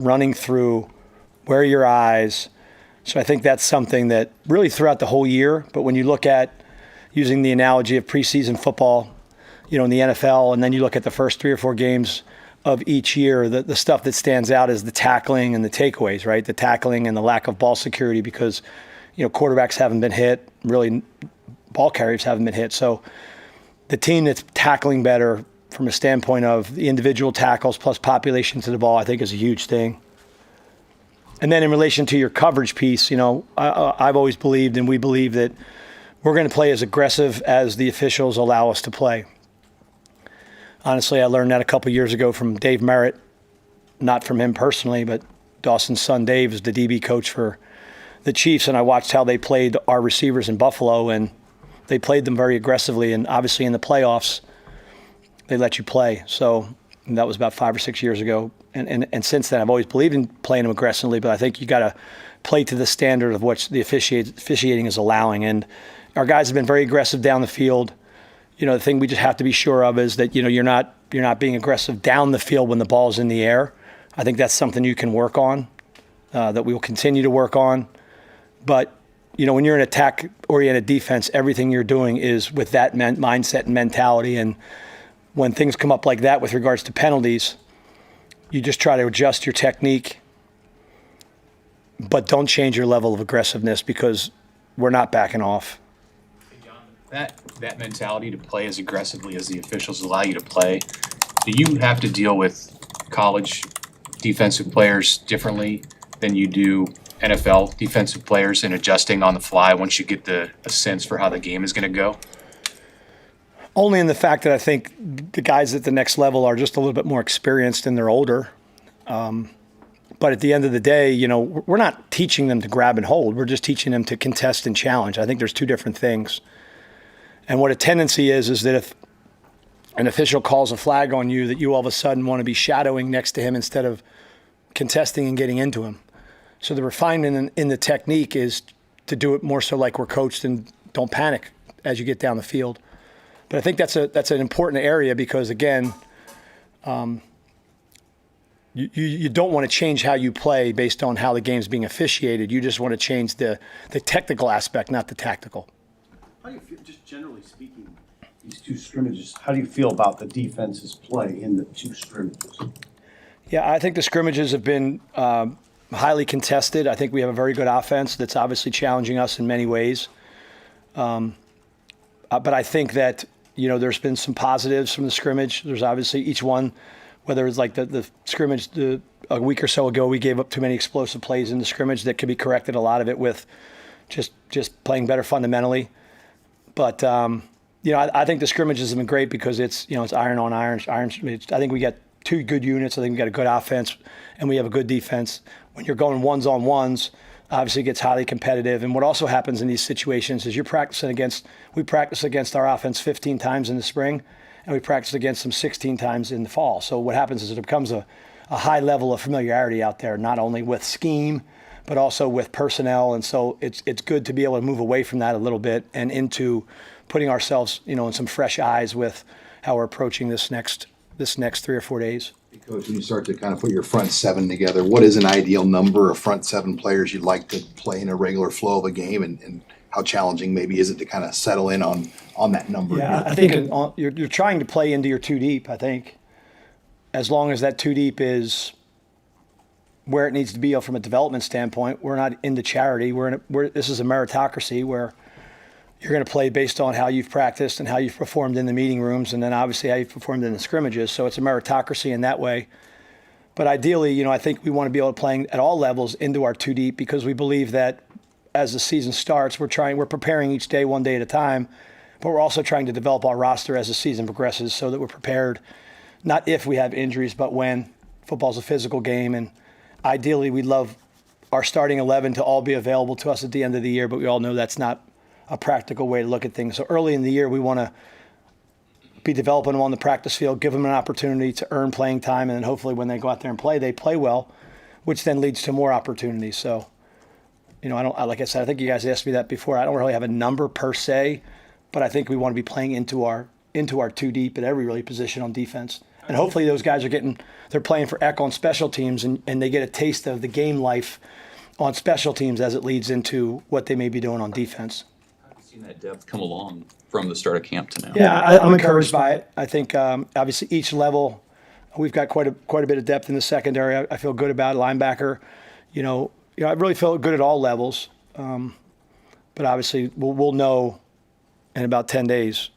running through, where are your eyes? So I think that's something that really throughout the whole year, but when you look at using the analogy of preseason football, in the NFL, and then you look at the first 3 or 4 games of each year, the stuff that stands out is the tackling and the takeaways, right? The tackling and the lack of ball security because, quarterbacks haven't been hit, really ball carriers haven't been hit. So the team that's tackling better from a standpoint of the individual tackles plus population to the ball, I think is a huge thing. And then in relation to your coverage piece, I've always believed, and we believe, that we're going to play as aggressive as the officials allow us to play. Honestly, I learned that a couple years ago from Dave Merritt, not from him personally, but Dawson's son Dave is the DB coach for the Chiefs, and I watched how they played our receivers in Buffalo, and they played them very aggressively, and obviously in the playoffs, they let you play. So that was about 5 or 6 years ago. And since then, I've always believed in playing them aggressively, but I think you got to play to the standard of what the officiating is allowing. And our guys have been very aggressive down the field. The thing we just have to be sure of is that, you're not being aggressive down the field when the ball's in the air. I think that's something you can work on, that we will continue to work on. But, when you're an attack-oriented defense, everything you're doing is with that mindset and mentality. And when things come up like that with regards to penalties, you just try to adjust your technique, but don't change your level of aggressiveness because we're not backing off. That mentality to play as aggressively as the officials allow you to play, do you have to deal with college defensive players differently than you do NFL defensive players in adjusting on the fly once you get a sense for how the game is going to go? Only in the fact that I think the guys at the next level are just a little bit more experienced and they're older. But at the end of the day, we're not teaching them to grab and hold. We're just teaching them to contest and challenge. I think there's two different things. And what a tendency is that if an official calls a flag on you, that you all of a sudden want to be shadowing next to him instead of contesting and getting into him. So the refinement in the technique is to do it more so like we're coached and don't panic as you get down the field. But I think that's an important area because, again, you don't want to change how you play based on how the game's being officiated. You just want to change the technical aspect, not the tactical. How do you feel, just generally speaking, these two scrimmages, how do you feel about the defense's play in the two scrimmages? Yeah, I think the scrimmages have been highly contested. I think we have a very good offense that's obviously challenging us in many ways. But I think that, there's been some positives from the scrimmage. There's obviously each one, whether it's like the scrimmage a week or so ago, we gave up too many explosive plays in the scrimmage that could be corrected, a lot of it with just playing better fundamentally. But, I think the scrimmages have been great because it's iron on iron. I think we got two good units. I think we got a good offense and we have a good defense. When you're going ones on ones, obviously it gets highly competitive. And what also happens in these situations is we practice against our offense 15 times in the spring, and we practice against them 16 times in the fall. So what happens is it becomes a high level of familiarity out there, not only with scheme, but also with personnel. And so it's good to be able to move away from that a little bit and into putting ourselves, in some fresh eyes with how we're approaching this next 3 or 4 days. Coach, when you start to kind of put your front seven together, what is an ideal number of front seven players you'd like to play in a regular flow of a game, and how challenging maybe is it to kind of settle in on that number? Yeah, I think you're trying to play into your two deep, I think. As long as that two deep is where it needs to be from a development standpoint, we're not into charity. This is a meritocracy where you're going to play based on how you've practiced and how you've performed in the meeting rooms, and then obviously how you've performed in the scrimmages. So it's a meritocracy in that way. But ideally, I think we want to be able to play at all levels into our two deep because we believe that as the season starts, we're preparing each day, one day at a time, but we're also trying to develop our roster as the season progresses so that we're prepared, not if we have injuries, but when. Football's a physical game, and ideally we'd love our starting 11 to all be available to us at the end of the year, but we all know that's not a practical way to look at things. So early in the year, we want to be developing them on the practice field, give them an opportunity to earn playing time, and then hopefully when they go out there and play, they play well, which then leads to more opportunities. So, like I said, I think you guys asked me that before. I don't really have a number per se, but I think we want to be playing into our two deep at every really position on defense. And hopefully those guys they're playing for Eck on special teams and they get a taste of the game life on special teams as it leads into what they may be doing on defense. How have you seen that depth come along from the start of camp to now? Yeah, I'm encouraged by it. I think obviously each level, we've got quite a bit of depth in the secondary. I feel good about linebacker. I really feel good at all levels. But obviously we'll know in about 10 days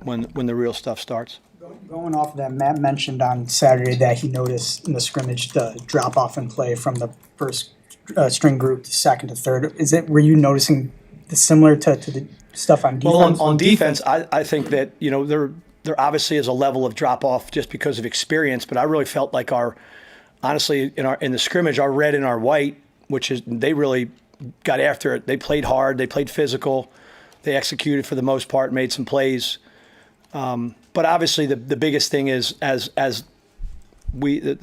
when the real stuff starts. Going off of that, Matt mentioned on Saturday that he noticed in the scrimmage the drop off in play from the first string group to second to third. Were you noticing similar to the stuff on defense? Well, on defense, I think that there obviously is a level of drop off just because of experience, but I really felt like honestly in the scrimmage, our red and our white, which is they really got after it. They played hard, they played physical, they executed for the most part, made some plays. But obviously the biggest thing is the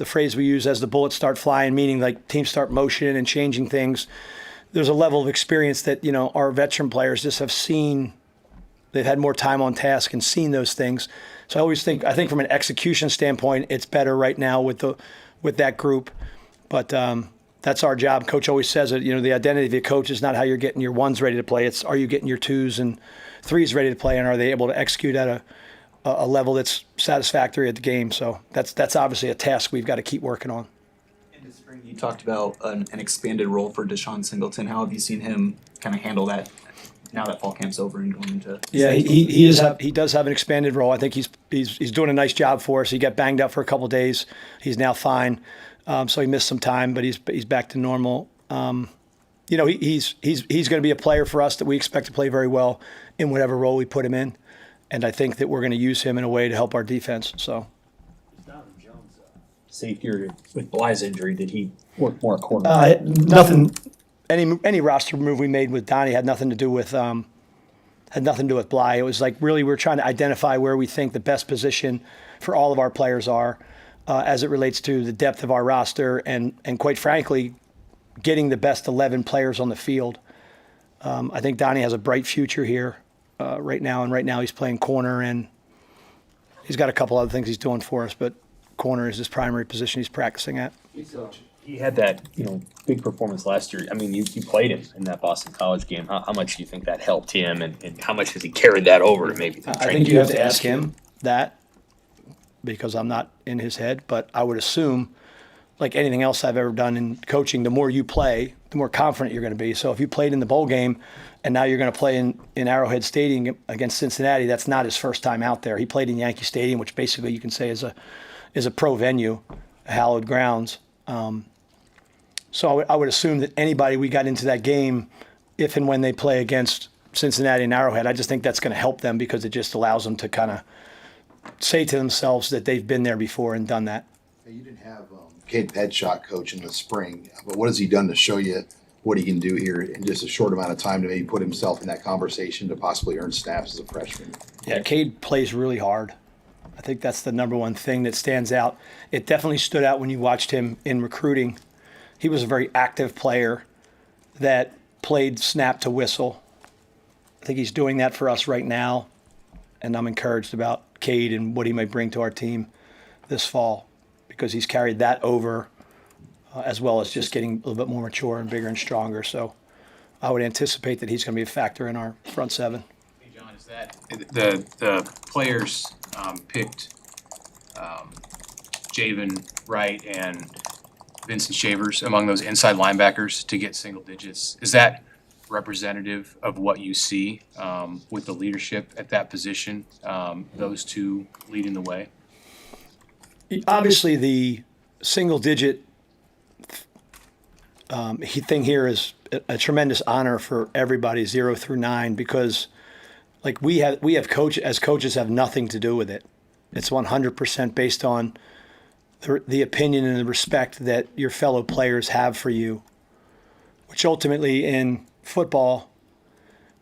phrase we use as the bullets start flying, meaning like teams start motioning and changing things. There's a level of experience that, our veteran players just have seen. They've had more time on task and seen those things. So I think from an execution standpoint, it's better right now with that group. But that's our job. Coach always says it, the identity of your coach is not how you're getting your ones ready to play. It's are you getting your twos and threes ready to play, and are they able to execute at a level that's satisfactory at the game? So that's obviously a task we've got to keep working on. In the spring, you talked about an expanded role for Deshaun Singleton. How have you seen him kind of handle that now that fall camp's over and going into? Yeah, he does have an expanded role. I think he's doing a nice job for us. He got banged up for a couple of days. He's now fine, so he missed some time, but he's back to normal. He's going to be a player for us that we expect to play very well in whatever role we put him in, and I think that we're going to use him in a way to help our defense. So. Safety with Bly's injury, did he work more corner? Nothing. Any roster move we made with Donnie had nothing to do with Bly. It was like really we're trying to identify where we think the best position for all of our players are as it relates to the depth of our roster and quite frankly, getting the best 11 players on the field. I think Donnie has a bright future here right now, and right now he's playing corner, and he's got a couple other things he's doing for us, but corner is his primary position he's practicing at. He had that, big performance last year. I mean, you played him in that Boston College game. How much do you think that helped him, and how much has he carried that over to maybe? I think you have to ask him that because I'm not in his head, but I would assume, like anything else I've ever done in coaching, the more you play, the more confident you're going to be. So if you played in the bowl game and now you're going to play in Arrowhead Stadium against Cincinnati, that's not his first time out there. He played in Yankee Stadium, which basically you can say is a pro venue, hallowed grounds. So I would assume that anybody we got into that game, if and when they play against Cincinnati and Arrowhead, I just think that's going to help them because it just allows them to kind of say to themselves that they've been there before and done that. You didn't have Cade head shot coach in the spring, but what has he done to show you what he can do here in just a short amount of time to maybe put himself in that conversation to possibly earn snaps as a freshman? Yeah, Cade plays really hard. I think that's the number one thing that stands out. It definitely stood out when you watched him in recruiting. He was a very active player that played snap to whistle. I think he's doing that for us right now, and I'm encouraged about Cade and what he might bring to our team this fall because he's carried that over as well as just getting a little bit more mature and bigger and stronger. So I would anticipate that he's going to be a factor in our front seven. Hey, John, is that the players picked Javen Wright and Vincent Shavers among those inside linebackers to get single digits? Is that representative of what you see with the leadership at that position, those two leading the way? Obviously, the single-digit thing here is a tremendous honor for everybody, 0 through 9, because like we have coaches have nothing to do with it. It's 100% based on the opinion and the respect that your fellow players have for you, which ultimately in football,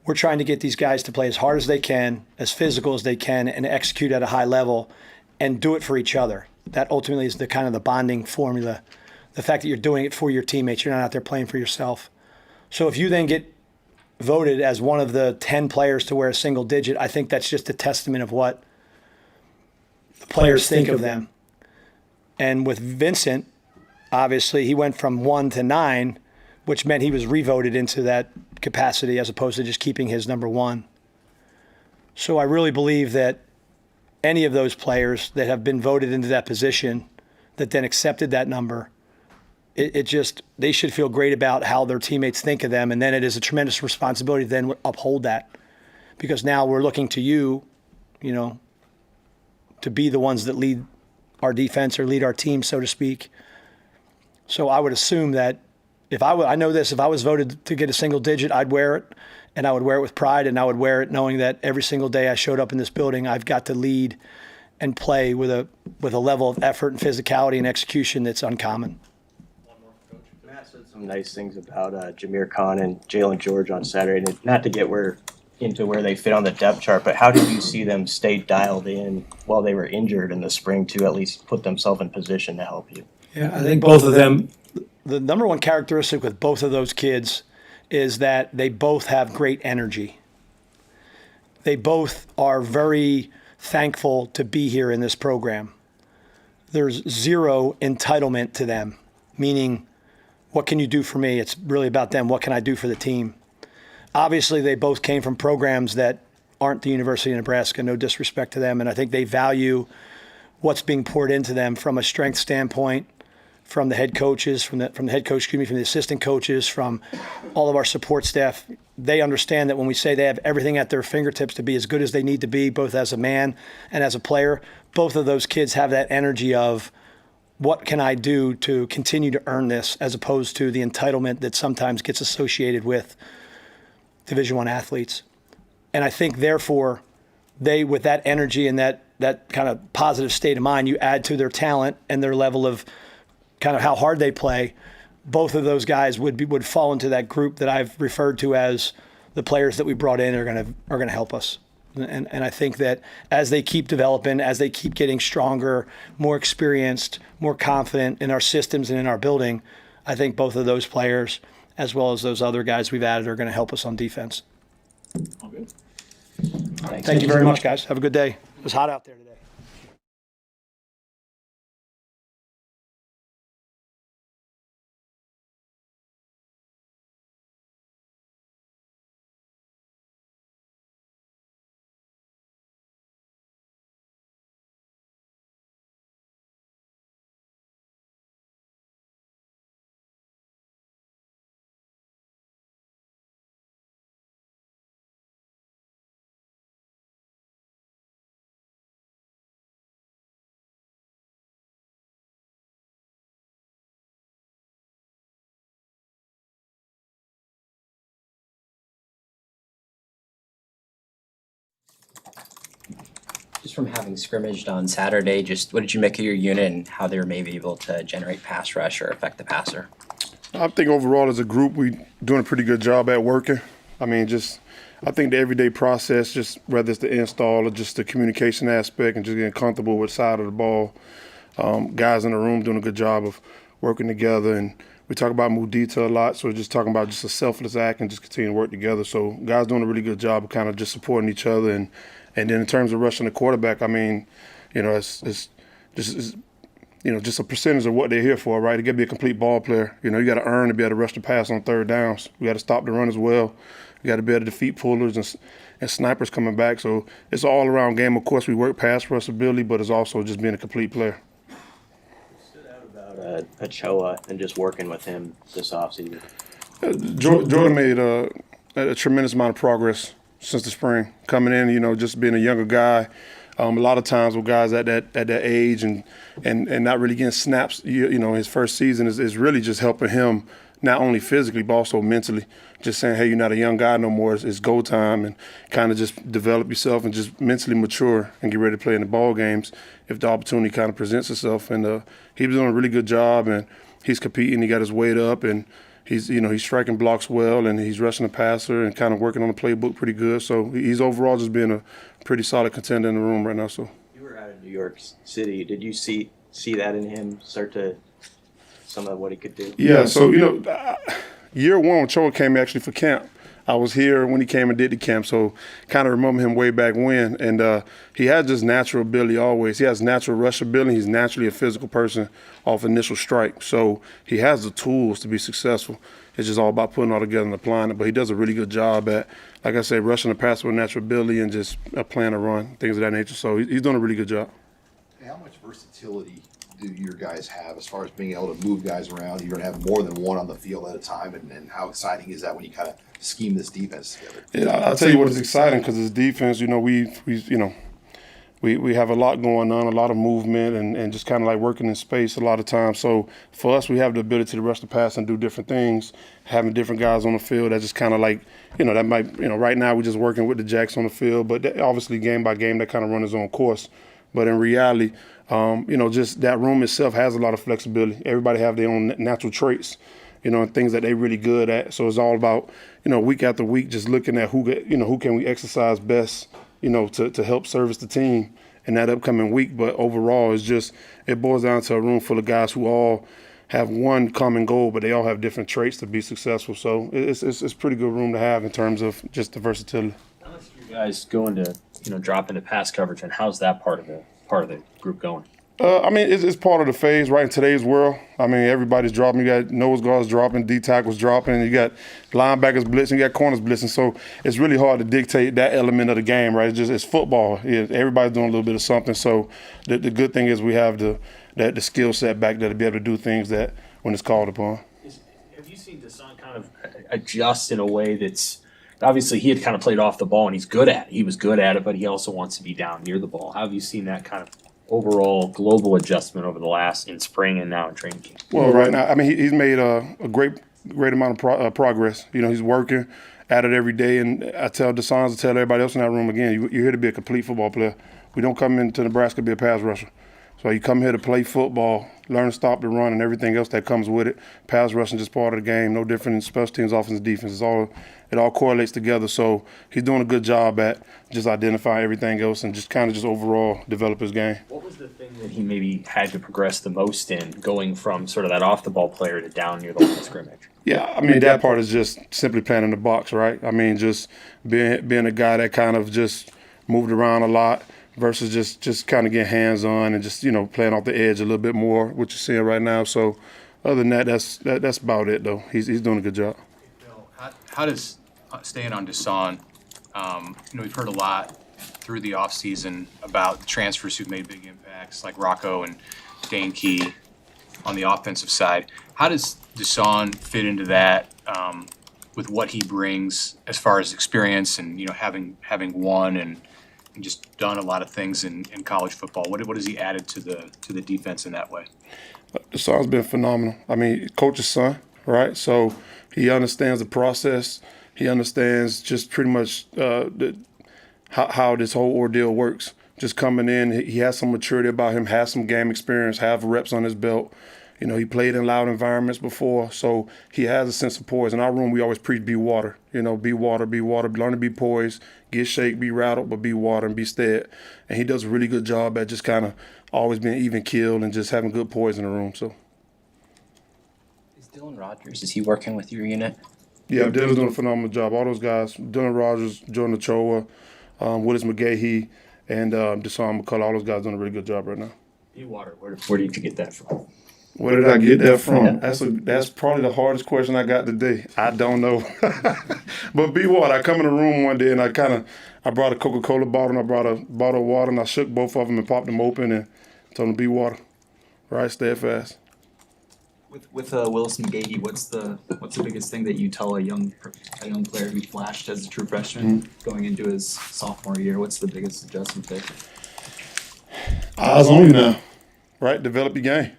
we're trying to get these guys to play as hard as they can, as physical as they can, and execute at a high level and do it for each other. That ultimately is the kind of the bonding formula, the fact that you're doing it for your teammates. You're not out there playing for yourself. So if you then get voted as one of the 10 players to wear a single digit, I think that's just a testament of what the players think of them. And with Vincent, obviously, he went from 1 to 9, which meant he was revoted into that capacity as opposed to just keeping his number 1. So I really believe that any of those players that have been voted into that position that then accepted that number, they should feel great about how their teammates think of them. And then it is a tremendous responsibility to then uphold that, because now we're looking to you, to be the ones that lead our defense or lead our team, so to speak. So I would assume that if I know this, if I was voted to get a single digit, I'd wear it, and I would wear it with pride, and I would wear it knowing that every single day I showed up in this building, I've got to lead and play with a level of effort and physicality and execution that's uncommon. Matt said some nice things about Jameer Khan and Jalen George on Saturday. And not to get into where they fit on the depth chart, but how did you see them stay dialed in while they were injured in the spring to at least put themselves in position to help you? Yeah, I think both of them, the number one characteristic with both of those kids is that they both have great energy. They both are very thankful to be here in this program. There's zero entitlement to them, meaning, what can you do for me? It's really about them. What can I do for the team? Obviously, they both came from programs that aren't the University of Nebraska, no disrespect to them, and I think they value what's being poured into them from a strength standpoint, from the head coaches, from the head coach, from the assistant coaches, from all of our support staff. They understand that when we say they have everything at their fingertips to be as good as they need to be, both as a man and as a player, both of those kids have that energy of, what can I do to continue to earn this, as opposed to the entitlement that sometimes gets associated with Division I athletes. And I think, therefore, they, with that energy and that kind of positive state of mind, you add to their talent and their level of kind of how hard they play, both of those guys would fall into that group that I've referred to as the players that we brought in are going to help us. And I think that as they keep developing, as they keep getting stronger, more experienced, more confident in our systems and in our building, I think both of those players, as well as those other guys we've added, are going to help us on defense. All good. Thank you very much, guys. Have a good day. It was hot out there today. Just from having scrimmaged on Saturday, just what did you make of your unit and how they were maybe able to generate pass rush or affect the passer? I think overall as a group, we doing a pretty good job at working. I mean, I think the everyday process, just whether it's the install or just the communication aspect and just getting comfortable with the side of the ball, guys in the room doing a good job of working together. And we talk about move detail a lot, so we're just talking about just a selfless act and just continue to work together. So guys doing a really good job of kind of just supporting each other. And then in terms of rushing the quarterback, I mean, it's just a percentage of what they're here for, right? You got to be a complete ball player. You got to earn to be able to rush the pass on third downs. You got to stop the run as well. You got to be able to defeat pullers and snipers coming back. So it's an all-around game. Of course, we work pass rush ability, but it's also just being a complete player. Stood out about Ochoa and just working with him this offseason. Jordan made a tremendous amount of progress since the spring. Coming in, just being a younger guy. A lot of times with guys at that age and not really getting snaps, his first season is really just helping him not only physically but also mentally. Just saying, hey, you're not a young guy no more. It's go time, and kind of just develop yourself and just mentally mature and get ready to play in the ball games if the opportunity kind of presents itself. And he was doing a really good job, and he's competing. He got his weight up, and he's striking blocks well, and he's rushing the passer and kind of working on the playbook pretty good. So he's overall just being a pretty solid contender in the room right now. So You were out of New York City. Did you see that in him start to some of what he could do? yeah, so year one when Choa came actually for camp, I was here when he came and did the camp, so kind of remember him way back when. And he has just natural ability always. He has natural rush ability. He's naturally a physical person off initial strike. So he has the tools to be successful. It's just all about putting it all together and applying it. But he does a really good job at, like I said, rushing the passer with natural ability and just playing a run, things of that nature. So he's doing a really good job. Hey, how much versatility do your guys have as far as being able to move guys around? You're going to have more than one on the field at a time, and how exciting is that when you kind of scheme this defense together? Yeah, I'll tell you what is exciting because it's defense. You know, we have a lot going on, a lot of movement, and just kind of like working in space a lot of times. So for us, we have the ability to rush the pass and do different things. Having different guys on the field, that just kind of like, that might, right now we're just working with the Jacks on the field, but obviously game by game that kind of run its own course. But in reality, just that room itself has a lot of flexibility. Everybody have their own natural traits, and things that they're really good at. So it's all about, week after week, just looking at who can we exercise best, to help service the team in that upcoming week. But overall, it boils down to a room full of guys who all have one common goal, but they all have different traits to be successful. So it's a pretty good room to have in terms of just the versatility. How much do you guys go into drop into pass coverage, and how's that part of the group going? It's part of the phase, right? In today's world, everybody's dropping. You got nose guards dropping, D tackles dropping, and you got linebackers blitzing, you got corners blitzing. So it's really hard to dictate that element of the game, right? It's football. Everybody's doing a little bit of something. So the good thing is we have the skill set back there to be able to do things that when it's called upon. Have you seen Deshaun kind of adjust in a way that's obviously he had kind of played off the ball and he's good at it. He was good at it, but he also wants to be down near the ball. How have you seen that kind of overall global adjustment over the last in spring and now in training camp? Well, right now, he's made a great amount of progress. He's working at it every day, and I tell Deshaun to tell everybody else in that room again, you're here to be a complete football player. We don't come into Nebraska to be a pass rusher. So you come here to play football, learn to stop the run, and everything else that comes with it. Pass rushing is just part of the game, no different than special teams, offense, and defense. It all correlates together. So he's doing a good job at just identifying everything else and just overall develop his game. What was the thing that he maybe had to progress the most in, going from sort of that off-the-ball player to down near the line of scrimmage? Yeah, that part is just simply playing in the box, right? Just being a guy that kind of just moved around a lot versus just kind of getting hands-on and just, playing off the edge a little bit more, what you're seeing right now. So other than that, that's about it, though. He's doing a good job. Bill, how does staying on Deshaun, we've heard a lot through the offseason about the transfers who've made big impacts, like Rocco and Dane Key on the offensive side. How does Deshaun fit into that with what he brings as far as experience and, having won and just done a lot of things in college football? What has he added to the defense in that way? Deshaun's been phenomenal. Coach's son, right? So he understands the process. He understands just pretty much how this whole ordeal works. Just coming in, he has some maturity about him, has some game experience, have reps on his belt. He played in loud environments before, so he has a sense of poise. In our room, we always preach be water. Be water, learn to be poised, get shake, be rattled, but be water and be steady. And he does a really good job at just kind of always being even keeled and just having good poise in the room. So, Is Dylan Rogers, is he working with your unit? Yeah, Dylan's doing a phenomenal job. All those guys, Dylan Rogers, Jordan Ochoa, Willis McGahee, and Deshaun McCullough, all those guys doing a really good job right now. Water, where did you get that from? Where did I get that from? That's probably the hardest question I got today. I don't know. But be water. I come in the room one day and I brought a Coca-Cola bottle and I brought a bottle of water and I shook both of them and popped them open and told them be water. Right, steadfast. With Willis McGahee, what's the biggest thing that you tell a young player who flashed as a true freshman going into his sophomore year? What's the biggest adjustment there? Eyes on you now, right? Develop your game.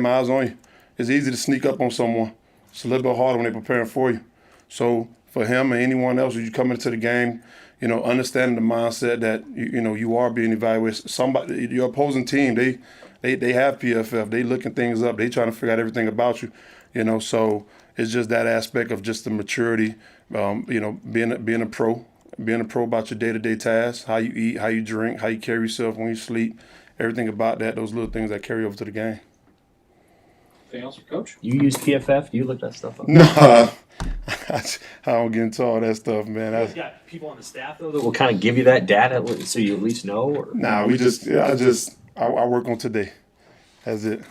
Eyes on you. It's easy to sneak up on someone. It's a little bit harder when they're preparing for you. So for him and anyone else, as you come into the game, understanding the mindset that you are being evaluated. Somebody, your opposing team, they have PFF. They looking things up. They trying to figure out everything about you. So it's just that aspect of just the maturity. Being a pro about your day-to-day tasks, how you eat, how you drink, how you carry yourself when you sleep. Everything about that, those little things that carry over to the game. Anything else for Coach? You use PFF? You look that stuff up? No, I don't get into all that stuff, man. You got people on the staff though that will kind of give you that data so you at least know. Or? Nah, I work on today. That's it.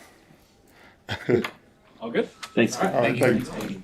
All good. Thanks. All right, thank you.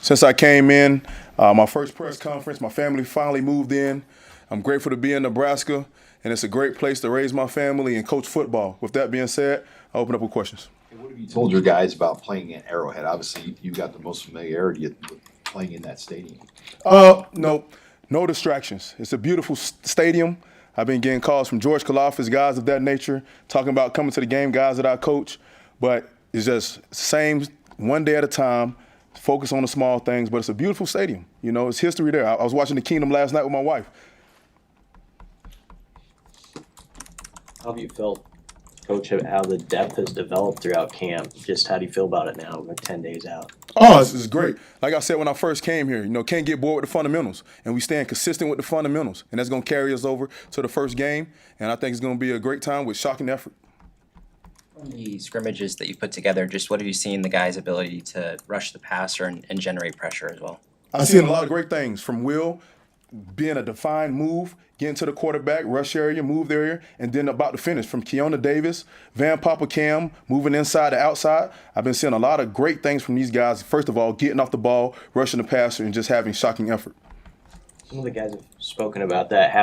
Since I came in, my first press conference, my family finally moved in. I'm grateful to be in Nebraska, and it's a great place to raise my family and coach football. With that being said, I open up with questions. What have you told your guys about playing at Arrowhead? Obviously, you got the most familiarity with playing in that stadium. No distractions. It's a beautiful stadium. I've been getting calls from George Kalafis, guys of that nature, talking about coming to the game, guys that I coach. But it's just same, one day at a time, focus on the small things. But it's a beautiful stadium. You know, it's history there. I was watching The Kingdom last night with my wife. How have you felt, Coach, how the depth has developed throughout camp? Just how do you feel about it now, we're 10 days out? Oh, this is great. Like I said when I first came here, can't get bored with the fundamentals. And we staying consistent with the fundamentals. And that's going to carry us over to the first game. And I think it's going to be a great time with shocking effort. From the scrimmages that you put together, just what have you seen the guys' ability to rush the passer and generate pressure as well? I've seen a lot of great things from Will being a defined move, getting to the quarterback, rush area, move area, and then about to finish from Keona Davis, Van Papa Cam, moving inside to outside. I've been seeing a lot of great things from these guys. First of all, getting off the ball, rushing the passer, and just having shocking effort. Some of the guys have spoken about that,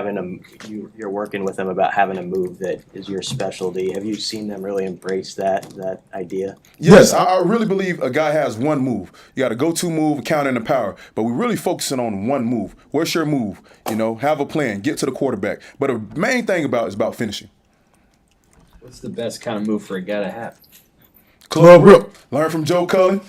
you're working with them about having a move that is your specialty. Have you seen them really embrace that idea? Yes, I really believe a guy has one move. You got a go-to move, a counter, and a power. But we're really focusing on one move. What's your move? Have a plan, get to the quarterback. But the main thing is about finishing. What's the best kind of move for a guy to have? Club rip. Learn from Joe Cullen.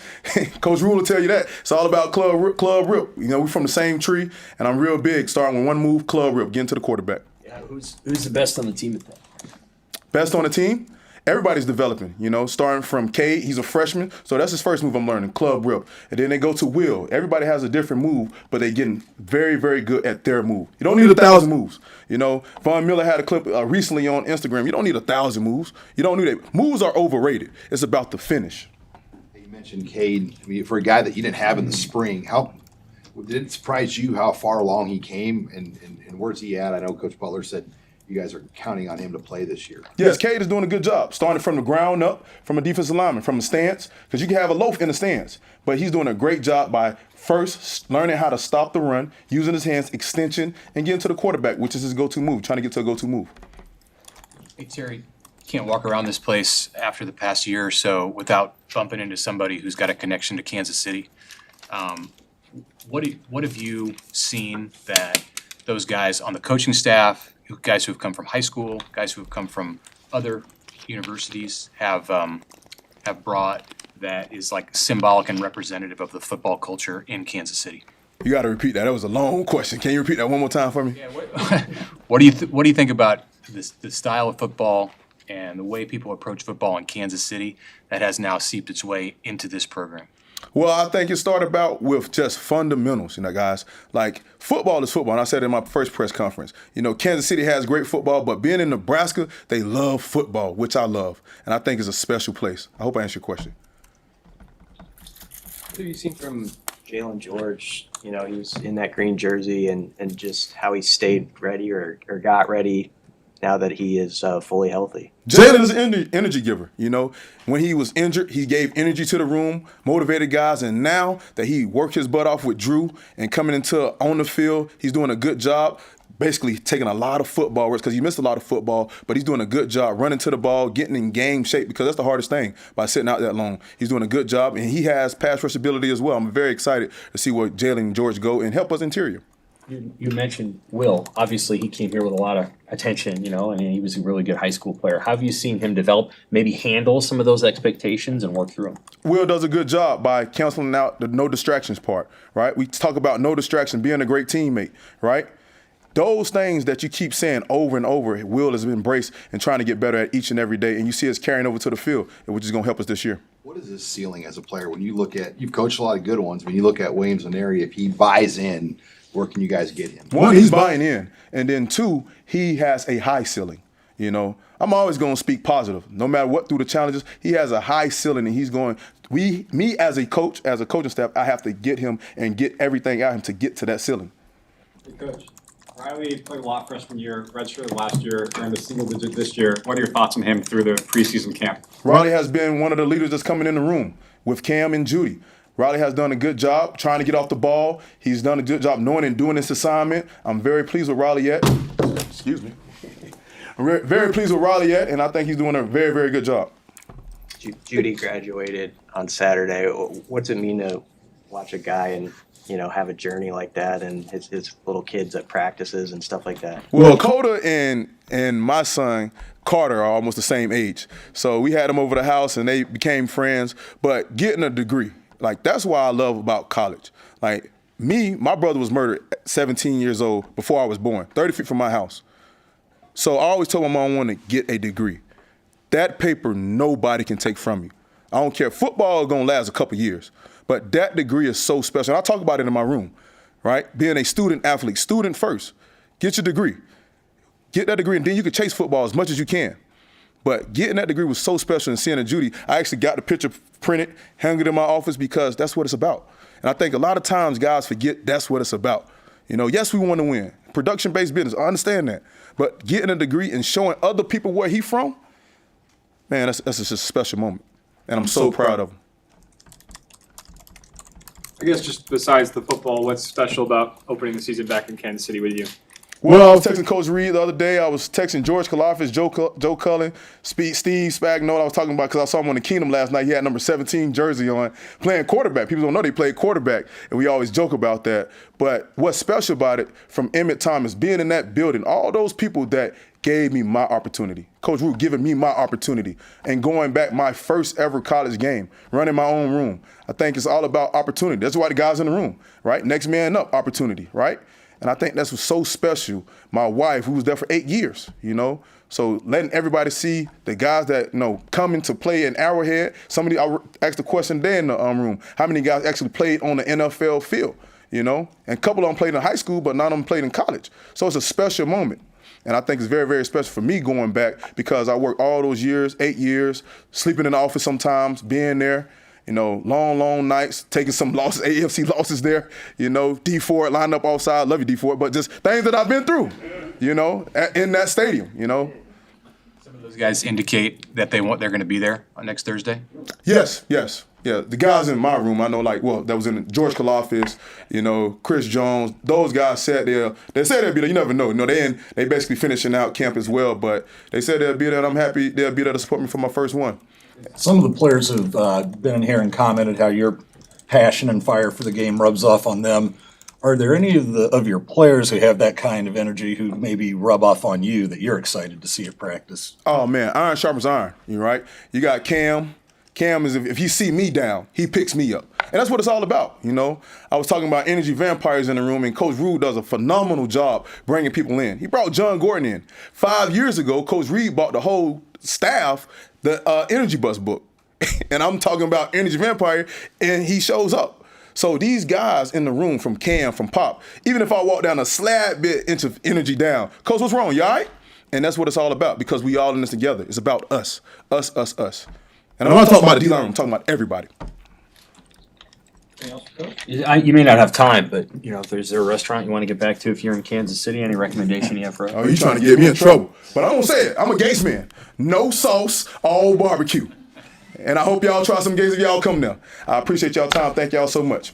Coach Rule will tell you that. It's all about club rip. We're from the same tree, and I'm real big. Starting with one move, club rip, getting to the quarterback. Yeah, who's the best on the team at that? Best on the team? Everybody's developing, starting from Cade, he's a freshman, so that's his first move I'm learning, club rip. And then they go to Will. Everybody has a different move, but they're getting very, very good at their move. You don't need 1,000 moves. Von Miller had a clip recently on Instagram. You don't need 1,000 moves. You don't need that. Moves are overrated. It's about the finish. You mentioned Cade. For a guy that you didn't have in the spring, did it surprise you how far along he came and where's he at? I know Coach Butler said you guys are counting on him to play this year. Yes, Cade is doing a good job, starting from the ground up, from a defensive lineman, from a stance, because you can have a loaf in the stance. But he's doing a great job by first learning how to stop the run, using his hands, extension, and getting to the quarterback, which is his go-to move, trying to get to a go-to move. Hey, Terry, you can't walk around this place after the past year or so without bumping into somebody who's got a connection to Kansas City. What have you seen that those guys on the coaching staff, guys who have come from high school, guys who have come from other universities have brought that is like symbolic and representative of the football culture in Kansas City? You got to repeat that. That was a long question. Can you repeat that one more time for me? Yeah. What do you think about the style of football and the way people approach football in Kansas City that has now seeped its way into this program? Well, I think it started about with just fundamentals, guys. Like, football is football, and I said it in my first press conference. Kansas City has great football, but being in Nebraska, they love football, which I love, and I think it's a special place. I hope I answered your question. What have you seen from Jalen George? He was in that green jersey and just how he stayed ready or got ready now that he is fully healthy. Jalen is an energy giver. When he was injured, he gave energy to the room, motivated guys, and now that he worked his butt off with Drew and coming into on the field, he's doing a good job. Basically taking a lot of football reps because he missed a lot of football, but he's doing a good job running to the ball, getting in game shape, because that's the hardest thing by sitting out that long. He's doing a good job, and he has pass rush ability as well. I'm very excited to see where Jalen George go and help us interior. You mentioned Will. Obviously, he came here with a lot of attention, and he was a really good high school player. How have you seen him develop, maybe handle some of those expectations and work through them? Will does a good job by canceling out the no distractions part, right? We talk about no distraction, being a great teammate, right? Those things that you keep saying over and over, Will has embraced and trying to get better at each and every day, and you see us carrying over to the field, which is going to help us this year. What is his ceiling as a player? When you look at, you've coached a lot of good ones, when you look at Williams and Neri, if he buys in, where can you guys get him? One, he's buying in, and then two, he has a high ceiling. I'm always going to speak positive, no matter what through the challenges. He has a high ceiling, and he's going. Me as a coach, as a coaching staff, I have to get him and get everything out of him to get to that ceiling. Hey, Coach. Riley played a lot freshman year, redshirted last year, earned a single digit this year. What are your thoughts on him through the preseason camp? Riley has been one of the leaders that's coming in the room with Cam and Judy. Riley has done a good job trying to get off the ball. He's done a good job knowing and doing this assignment. I'm very pleased with Riley yet. Excuse me. I'm very pleased with Riley yet, and I think he's doing a very, very good job. Judy graduated on Saturday. What's it mean to watch a guy and have a journey like that, and his little kids at practices and stuff like that? Well, Coda and my son Carter are almost the same age, so we had them over the house and they became friends. But getting a degree, like, that's what I love about college. Like, my brother was murdered at 17 years old before I was born, 30 feet from my house. So I always told my mom I wanted to get a degree. That paper nobody can take from you. I don't care. Football is going to last a couple years, but that degree is so special. And I talk about it in my room, right? Being a student athlete, student first. Get your degree. Get that degree, and then you can chase football as much as you can. But getting that degree was so special, and seeing a Judy, I actually got the picture printed, hung it in my office, because that's what it's about. And I think a lot of times guys forget that's what it's about. Yes, we want to win. Production-based business, I understand that. But getting a degree and showing other people where he's from, man, that's just a special moment. And I'm so proud of him. I guess just besides the football, what's special about opening the season back in Kansas City with you? Well, I was texting Coach Reed the other day. I was texting George Kalafis, Joe Cullen, Steve Spagnuolo. I was talking about, because I saw him on the Kingdom last night. He had number 17 jersey on, playing quarterback. People don't know they played quarterback, and we always joke about that. But what's special about it, from Emmett Thomas, being in that building, all those people that gave me my opportunity. Coach Root giving me my opportunity, and going back my first ever college game, running my own room. I think it's all about opportunity. That's why the guys in the room, right? Next man up, opportunity, right? And I think that's what's so special. My wife, who was there for 8 years, so letting everybody see the guys that, coming to play in Arrowhead. Somebody, I asked the question there in the room, how many guys actually played on the NFL field, And a couple of them played in high school, but none of them played in college. So it's a special moment. And I think it's very, very special for me going back, because I worked all those years, 8 years, sleeping in the office sometimes, being there. Long nights, taking some losses, AFC losses there, D Ford lined up offside, love you D Ford, but just things that I've been through, in that stadium, Some of those guys indicate that they're going to be there on next Thursday? Yes. Yeah, the guys in my room, I know, that was in George Kalafis, Chris Jones, those guys said they said they'll be there. You never know. They basically finishing out camp as well, but they said they'll be there, and I'm happy they'll be there to support me for my first one. Some of the players have been in here and commented how your passion and fire for the game rubs off on them. Are there any of your players who have that kind of energy who maybe rub off on you that you're excited to see at practice? Oh man, iron sharpens iron. You right? You got Cam. Cam is if he see me down, he picks me up. And that's what it's all about, you know? I was talking about energy vampires in the room, and Coach Rude does a phenomenal job bringing people in. He brought John Gordon in. 5 years ago, Coach Reed bought the whole staff the Energy Bus book. And I'm talking about energy vampire, and he shows up. So these guys in the room from Cam, from Pop, even if I walk down a slab bit into energy down, Coach, what's wrong? You all right? And that's what it's all about, because we all in this together. It's about us. Us, us, us. And I'm not talking about the D-line room, I'm talking about everybody. You may not have time, but if there's a restaurant you want to get back to if you're in Kansas City, any recommendation you have for us? Oh, you trying to get me in trouble. But I'm going to say it. I'm a Gates man. No sauce, all barbecue. And I hope y'all try some Gates if y'all come now. I appreciate y'all time. Thank y'all so much.